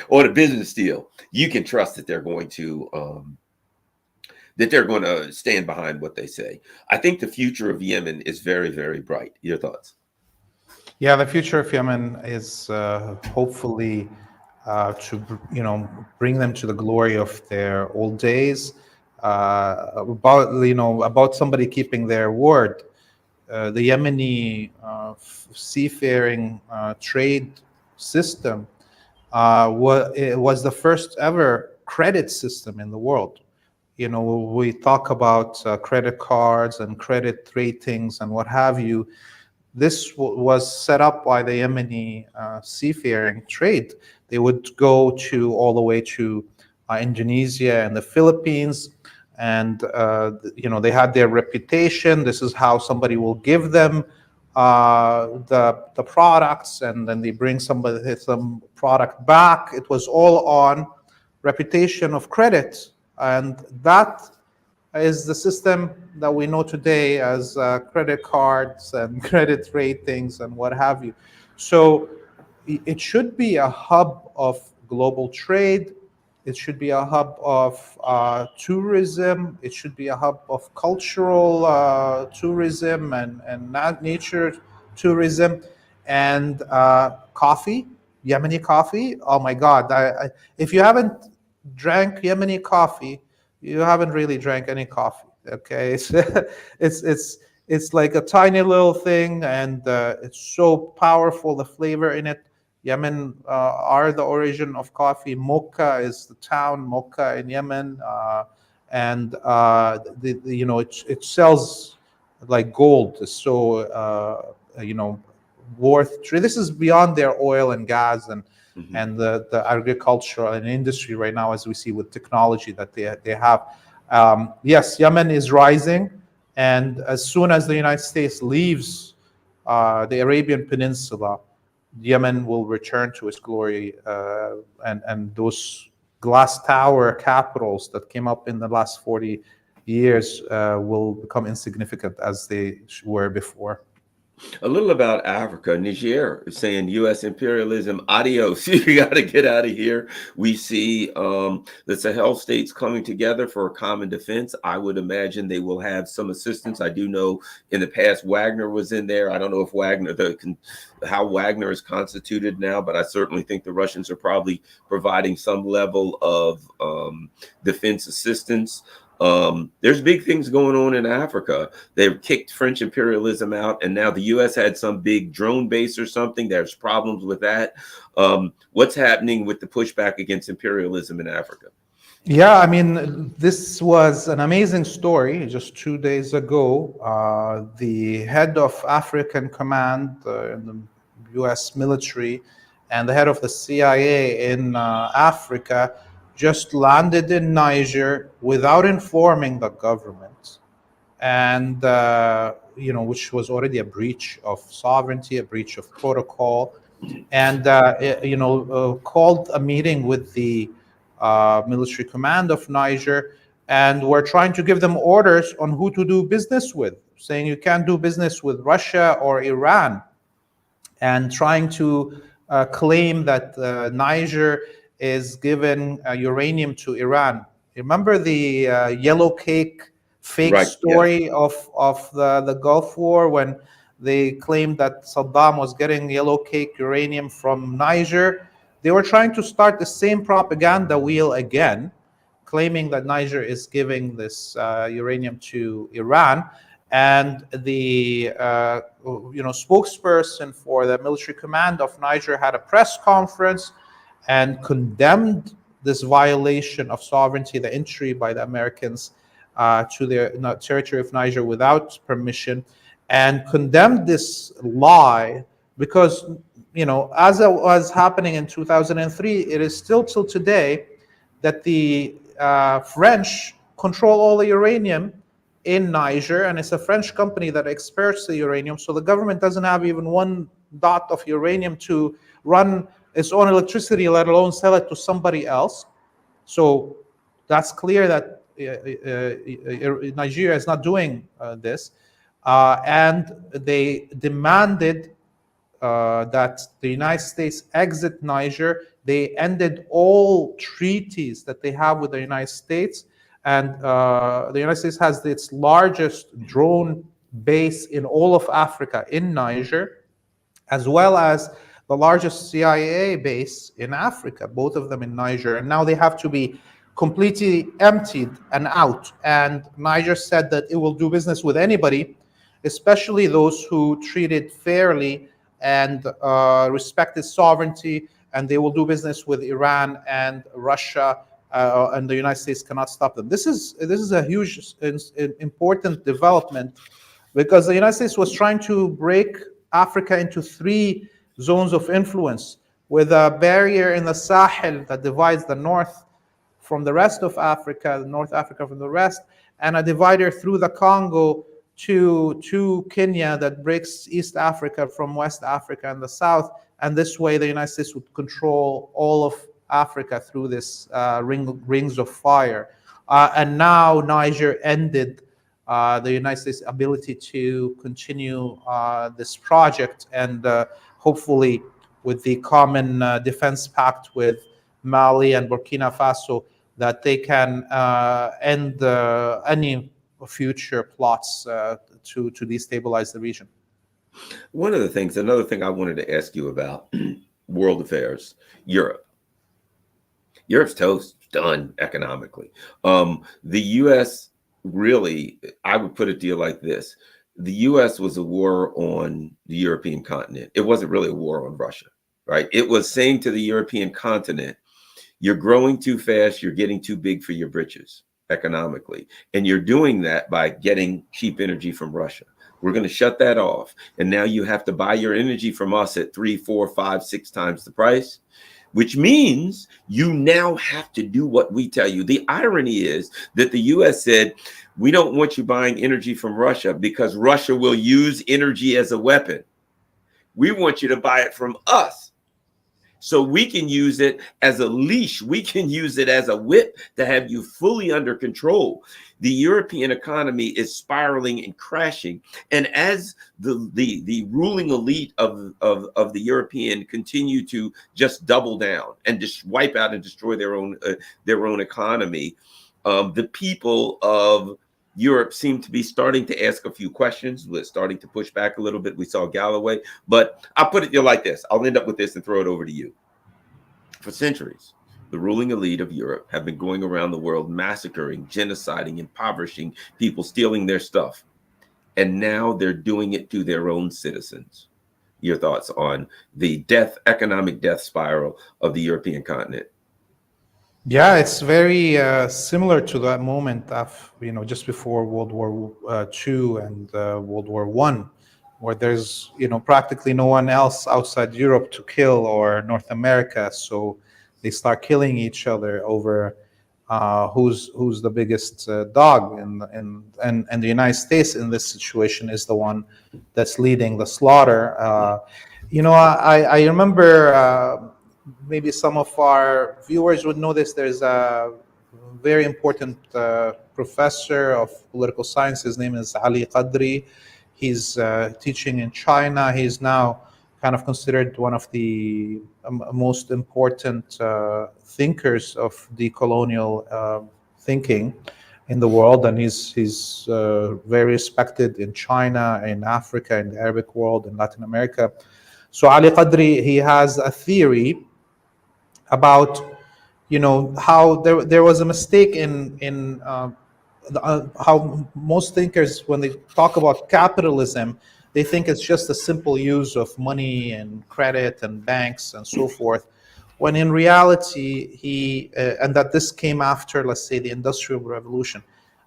or the business deal, you can trust that they're going to stand behind what they say. I think the future of Yemen is very, very bright. Your thoughts? Yeah, the future of Yemen is hopefully to bring them to the glory of their old days. About somebody keeping their word. The Yemeni seafaring trade system it was the first ever credit system in the world. We talk about credit cards and credit ratings and what have you. This was set up by the Yemeni seafaring trade. They would go all the way to Indonesia and the Philippines, and they had their reputation. This is how somebody will give them the products, and then they bring some product back. It was all on reputation of credit, and that is the system that we know today as credit cards and credit ratings and what have you. So it should be a hub of global trade. It should be a hub of tourism. It should be a hub of cultural tourism and nature tourism, and coffee, Yemeni coffee. Oh my God! If you haven't drank Yemeni coffee, you haven't really drank any coffee. Okay, it's like a tiny little thing, and it's so powerful. The flavor in it. Yemen are the origin of coffee. Mocha is the town, Mocha in Yemen, and it sells like gold. So worth. This is beyond their oil and gas and the agricultural and industry right now, as we see with technology that they have. Yes, Yemen is rising, and as soon as the United States leaves the Arabian Peninsula, Yemen will return to its glory, and those glass tower capitals that came up in the last 40 years will become insignificant as they were before. A little about Africa. Niger is saying U.S. imperialism, adios. You got to get out of here. We see the Sahel states coming together for a common defense. I would imagine they will have some assistance. I do know in the past Wagner was in there. I don't know if how Wagner is constituted now, but I certainly think the Russians are probably providing some level of defense assistance. There's big things going on in Africa. They've kicked French imperialism out, and now the U.S. had some big drone base or something. There's problems with that. What's happening with the pushback against imperialism in Africa? Yeah, I mean, this was an amazing story. Just 2 days ago, the head of African Command in the U.S. military and the head of the CIA in Africa just landed in Niger without informing the government, and which was already a breach of sovereignty, a breach of protocol, and called a meeting with the military command of Niger, and were trying to give them orders on who to do business with, saying you can't do business with Russia or Iran, and trying to claim that Niger is given uranium to Iran. Remember the yellow cake fake Right. story of the Gulf War, when they claimed that Saddam was getting yellow cake uranium from Niger? They were trying to start the same propaganda wheel again, claiming that Niger is giving this uranium to Iran. And the spokesperson for the military command of Niger had a press conference and condemned this violation of sovereignty, the entry by the Americans to the territory of Niger without permission, and condemned this lie because, as it was happening in 2003, it is still till today that the French control all the uranium in Niger, and it's a French company that exports the uranium. So the government doesn't have even one dot of uranium to run its own electricity, let alone sell it to somebody else. So that's clear that Nigeria is not doing this. And they demanded that the United States exit Niger. They ended all treaties that they have with the United States. And the United States has its largest drone base in all of Africa in Niger, as well as the largest CIA base in Africa, both of them in Niger. And now they have to be completely emptied and out. And Niger said that it will do business with anybody, especially those who treat it fairly and respect its sovereignty. And they will do business with Iran and Russia, and the United States cannot stop them. This is a huge, important development, because the United States was trying to break Africa into three zones of influence, with a barrier in the Sahel that divides the north from the rest of Africa, North Africa from the rest, and a divider through the Congo to Kenya that breaks East Africa from West Africa and the south. And this way, the United States would control all of Africa through this rings of fire. And now Niger ended the United States' ability to continue this project, and hopefully with the common defense pact with Mali and Burkina Faso, that they can end any future plots to destabilize the region. Another thing I wanted to ask you about world affairs, Europe. Europe's toast, done economically. The U.S. really, I would put it to you like this. The U.S. was a war on the European continent. It wasn't really a war on Russia, right? It was saying to the European continent, you're growing too fast, you're getting too big for your britches economically. And you're doing that by getting cheap energy from Russia. We're going to shut that off. And now you have to buy your energy from us at 3, 4, 5, 6 times the price, which means you now have to do what we tell you. The irony is that the U.S. said, we don't want you buying energy from Russia because Russia will use energy as a weapon. We want you to buy it from us, so we can use it as a leash. We can use it as a whip to have you fully under control. The European economy is spiraling and crashing. And as the ruling elite of the European continue to just double down and just wipe out and destroy their own economy, the people of Europe seem to be starting to ask a few questions. We're starting to push back a little bit. We saw Galloway, but I'll put it like this. I'll end up with this and throw it over to you. For centuries, the ruling elite of Europe have been going around the world massacring, genociding, impoverishing people, stealing their stuff. And now they're doing it to their own citizens. Your thoughts on the economic death spiral of the European continent? Yeah, it's very similar to that moment of, just before World War II and World War I, where there's, practically no one else outside Europe to kill, or North America. So they start killing each other over who's the biggest dog. And the United States in this situation is the one that's leading the slaughter. I remember, maybe some of our viewers would know this. There's a very important professor of political science. His name is Ali Qadri. He's teaching in China. He's now kind of considered one of the most important thinkers of decolonial thinking in the world, and he's very respected in China, in Africa, in the Arabic world, in Latin America. So Ali Qadri, he has a theory about, how there was a mistake in how most thinkers, when they talk about capitalism, they think it's just a simple use of money and credit and banks and so forth, when in reality and that this came after, let's say, the Industrial Revolution.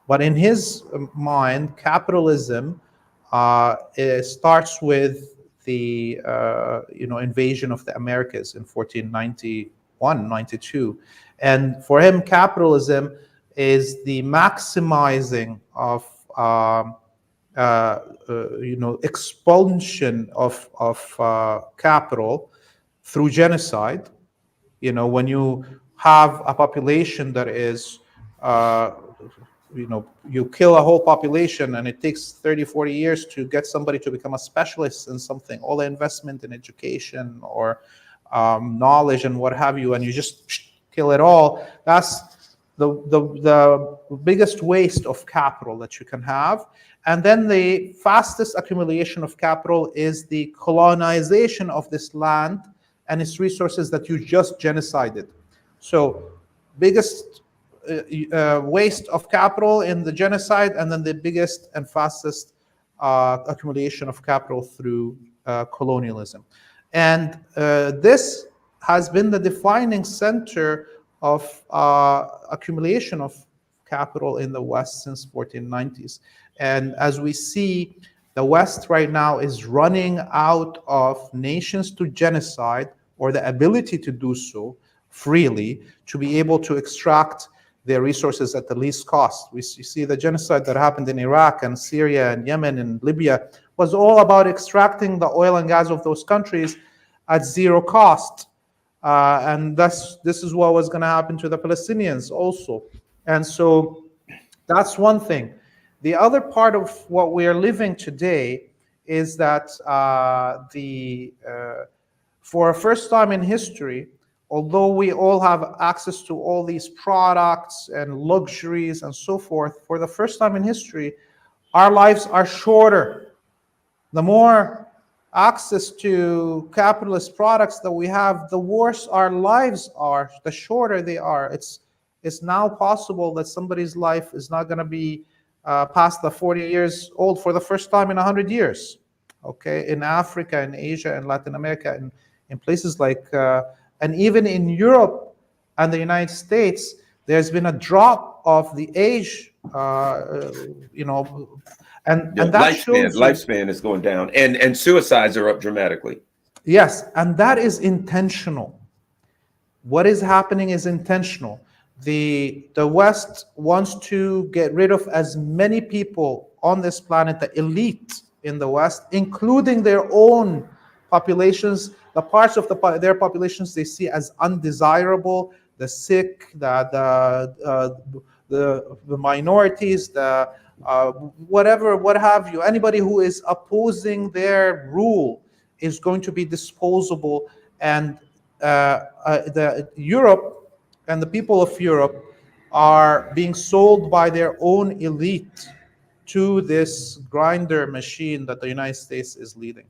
But in his mind, capitalism starts with the invasion of the Americas in 1491, 92. And for him, capitalism is the maximizing of expulsion of capital through genocide. When you have a population that is, you kill a whole population and it takes 30, 40 years to get somebody to become a specialist in something, all the investment in education or knowledge and what have you, and you just kill it all. That's the biggest waste of capital that you can have. And then the fastest accumulation of capital is the colonization of this land and its resources that you just genocided. So biggest waste of capital in the genocide, and then the biggest and fastest accumulation of capital through colonialism. And this has been the defining center of accumulation of capital in the West since 1490s. And as we see, the West right now is running out of nations to genocide, or the ability to do so freely, to be able to extract their resources at the least cost. You see the genocide that happened in Iraq and Syria and Yemen and Libya was all about extracting the oil and gas of those countries at zero cost. And this is what was going to happen to the Palestinians also. And so that's one thing. The other part of what we are living today is that for a first time in history, although we all have access to all these products and luxuries and so forth, for the first time in history, our lives are shorter. The more access to capitalist products that we have, the worse our lives are, the shorter they are. It's now possible that somebody's life is not going to be past the 40 years old for the first time in 100 years. Okay, in Africa, in Asia, in Latin America, in places like, and even in Europe and the United States, there's been a drop of the age, and that shows lifespan is going down, and suicides are up dramatically. Yes, and that is intentional. What is happening is intentional. The West wants to get rid of as many people on this planet, the elite in the West, including their own populations, the parts of their populations they see as undesirable, the sick, the minorities, the whatever, what have you. Anybody who is opposing their rule is going to be disposable. And Europe and the people of Europe are being sold by their own elite to this grinder machine that the United States is leading.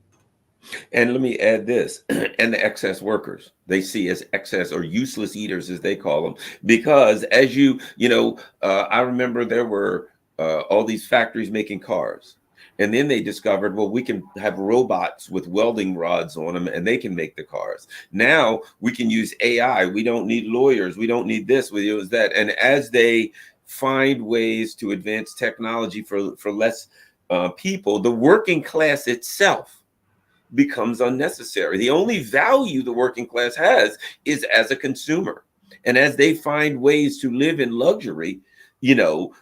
And let me add this, and the excess workers they see as excess or useless eaters, as they call them, because as I remember there were all these factories making cars. And then they discovered, well, we can have robots with welding rods on them and they can make the cars. Now we can use AI. We don't need lawyers. We don't need this. We use that. And as they find ways to advance technology for less people, the working class itself becomes unnecessary. The only value the working class has is as a consumer. And as they find ways to live in luxury,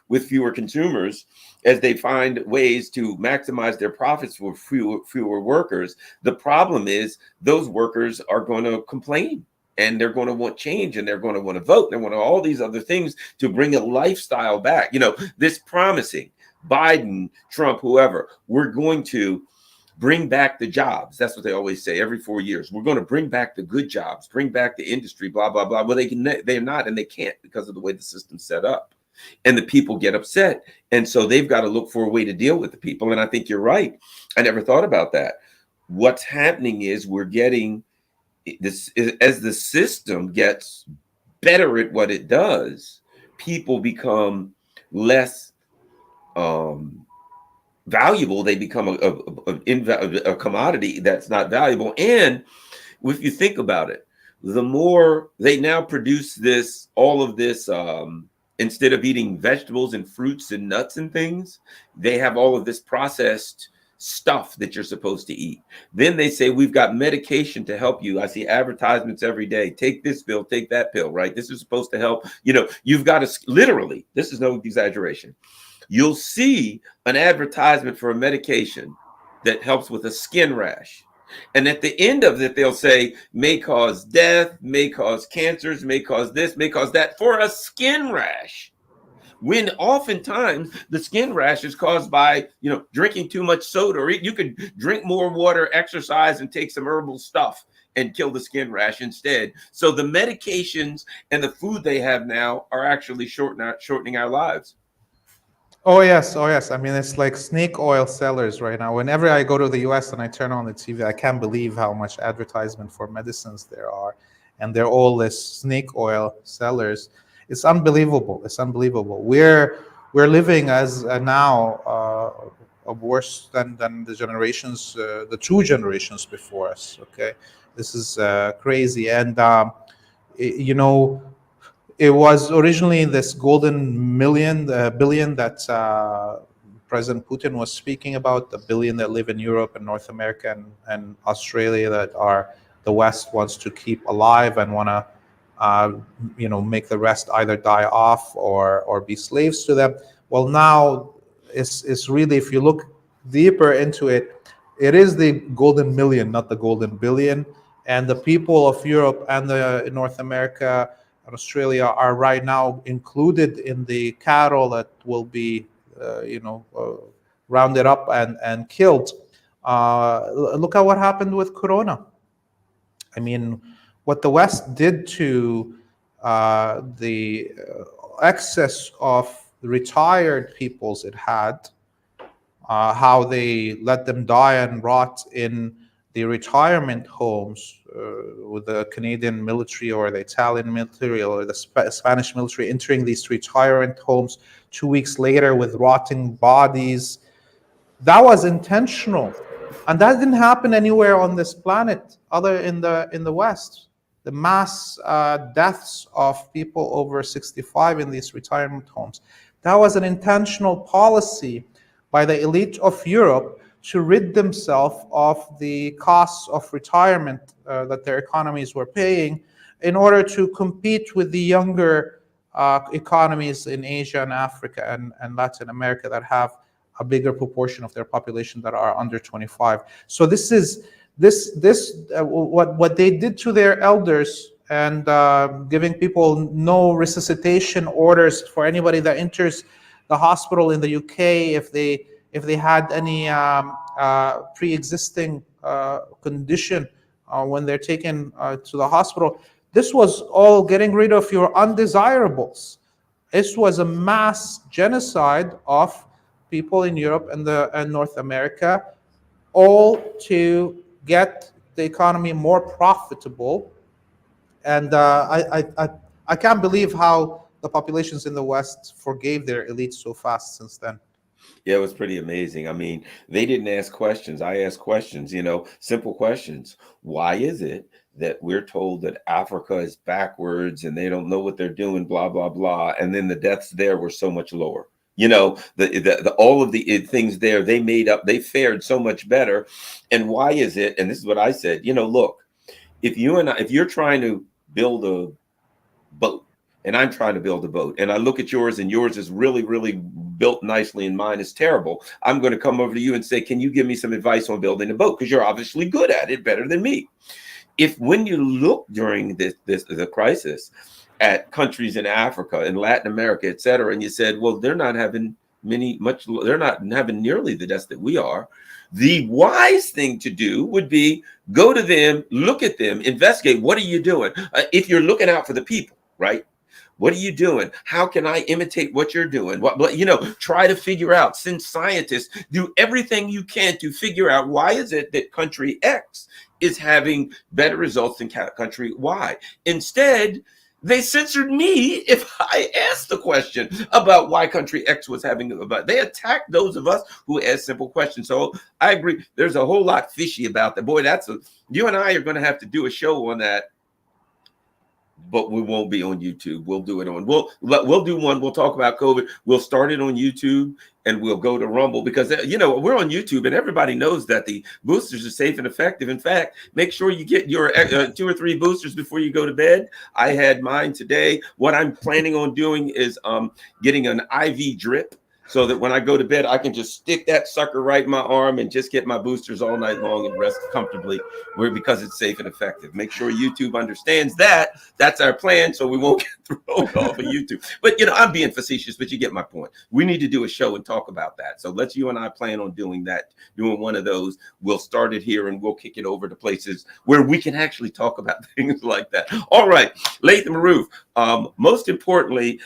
with fewer consumers, as they find ways to maximize their profits with fewer workers, the problem is those workers are going to complain and they're going to want change and they're going to want to vote. They want all these other things to bring a lifestyle back. This promising Biden, Trump, whoever, we're going to bring back the jobs. That's what they always say every 4 years. We're going to bring back the good jobs, bring back the industry, blah, blah, blah. Well, they're not, and they can't because of the way the system's set up. And the people get upset. And so they've got to look for a way to deal with the people. And I think you're right. I never thought about that. What's happening is we're getting this, as the system gets better at what it does, people become less valuable. They become a commodity that's not valuable. And if you think about it, the more they now produce all of this, instead of eating vegetables and fruits and nuts and things, they have all of this processed stuff that you're supposed to eat. Then they say, we've got medication to help you. I see advertisements every day. Take this pill, take that pill, right? This is supposed to help. You've got to literally, this is no exaggeration. you'll see an advertisement for a medication that helps with a skin rash. And at the end of it, they'll say, may cause death, may cause cancers, may cause this, may cause that, for a skin rash. When oftentimes the skin rash is caused by, drinking too much soda, or you could drink more water, exercise, and take some herbal stuff and kill the skin rash instead. So the medications and the food they have now are actually shortening our lives. Oh yes, oh yes. I mean, it's like snake oil sellers right now. Whenever I go to the U.S. and I turn on the TV, I can't believe how much advertisement for medicines there are, and they're all this snake oil sellers. It's unbelievable. It's unbelievable. We're living as now worse than the generations, the two generations before us. Okay, this is crazy, and you know it was originally this billion that President Putin was speaking about, the billion that live in Europe and North America and Australia that are the West wants to keep alive and want to, make the rest either die off or be slaves to them. Well, now it's really, if you look deeper into it, it is the golden million, not the golden billion. And the people of Europe and the North America and Australia are right now included in the cattle that will be, rounded up and killed. Look at what happened with Corona. I mean, what the West did to the excess of retired peoples it had, how they let them die and rot in the retirement homes with the Canadian military or the Italian military or the Spanish military entering these retirement homes 2 weeks later with rotting bodies. That was intentional, and that didn't happen anywhere on this planet other in the West. The mass deaths of people over 65 in these retirement homes. That was an intentional policy by the elite of Europe to rid themselves of the costs of retirement that their economies were paying in order to compete with the younger economies in Asia and Africa and Latin America that have a bigger proportion of their population that are under 25. So this is what they did to their elders, and giving people no resuscitation orders for anybody that enters the hospital in the UK if they had any pre-existing condition when they're taken to the hospital. This was all getting rid of your undesirables. This was a mass genocide of people in Europe and North America, all to get the economy more profitable. And I can't believe how the populations in the West forgave their elites so fast since then. Yeah, it was pretty amazing. I mean, they didn't ask questions. I asked questions, simple questions. Why is it that we're told that Africa is backwards and they don't know what they're doing, blah, blah, blah. And then the deaths there were so much lower. The all of the things there, they made up, they fared so much better. And why is it? And this is what I said, look, if you're trying to build a boat, and I'm trying to build a boat, and I look at yours and yours is really, really built nicely and mine is terrible, I'm going to come over to you and say, can you give me some advice on building a boat? Because you're obviously good at it, better than me. If when you look during the crisis at countries in Africa and Latin America, et cetera, and you said, well, they're not having they're not having nearly the deaths that we are. The wise thing to do would be go to them, look at them, investigate. What are you doing? If you're looking out for the people, right? What are you doing? How can I imitate what you're doing? Try to figure out, send scientists, do everything you can to figure out why is it that country X is having better results than country Y. Instead, they censored me if I asked the question about why country X was having about. They attacked those of us who asked simple questions. So I agree. There's a whole lot fishy about that. Boy, you and I are going to have to do a show on that. But we won't be on YouTube. We'll do it on. We'll do one. We'll talk about COVID. We'll start it on YouTube and we'll go to Rumble because we're on YouTube and everybody knows that the boosters are safe and effective. In fact, make sure you get your 2 or 3 boosters before you go to bed. I had mine today. What I'm planning on doing is getting an IV drip so that when I go to bed, I can just stick that sucker right in my arm and just get my boosters all night long and rest comfortably, because it's safe and effective. Make sure YouTube understands that. That's our plan, so we won't get thrown off of YouTube. But I'm being facetious, but you get my point. We need to do a show and talk about that. So you and I plan on doing that, doing one of those. We'll start it here and we'll kick it over to places where we can actually talk about things like that. All right, Latham Roof. Most importantly,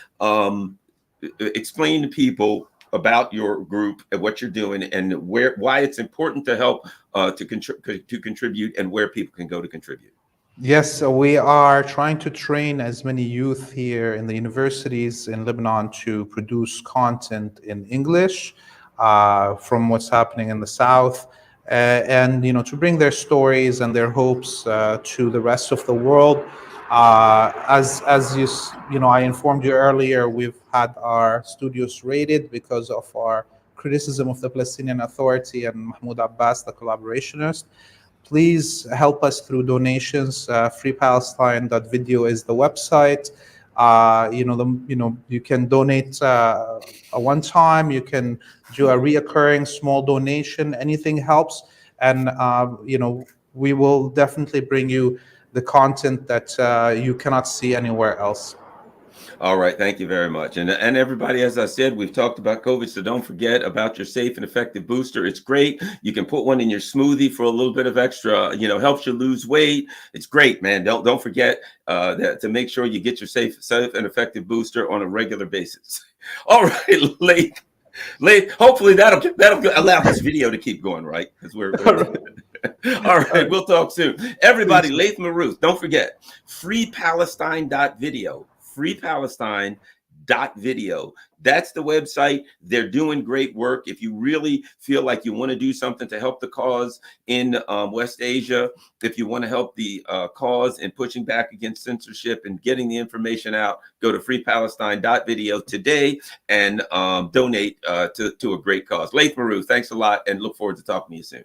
explain to people about your group and what you're doing and why it's important to help to contribute and where people can go to contribute. Yes, so we are trying to train as many youth here in the universities in Lebanon to produce content in English from what's happening in the South, and to bring their stories and their hopes to the rest of the world. As I informed you earlier, we've had our studios raided because of our criticism of the Palestinian Authority and Mahmoud Abbas, the collaborationist. Please help us through donations. FreePalestine.video is the website. You can donate a one time. You can do a reoccurring small donation. Anything helps, and we will definitely bring you the content that you cannot see anywhere else. All right, thank you very much. And everybody, as I said, we've talked about COVID, so don't forget about your safe and effective booster. It's great. You can put one in your smoothie for a little bit of extra, helps you lose weight. It's great, man. Don't forget that to make sure you get your safe and effective booster on a regular basis. All right, late. Hopefully that'll allow this video to keep going, right? Because we're all right, we'll talk soon. Everybody, Latham Ruth, don't forget, freepalestine.video. freepalestine.video. That's the website. They're doing great work. If you really feel like you want to do something to help the cause in West Asia, if you want to help the cause in pushing back against censorship and getting the information out, go to freepalestine.video today and donate to a great cause. Latham Maru, thanks a lot and look forward to talking to you soon.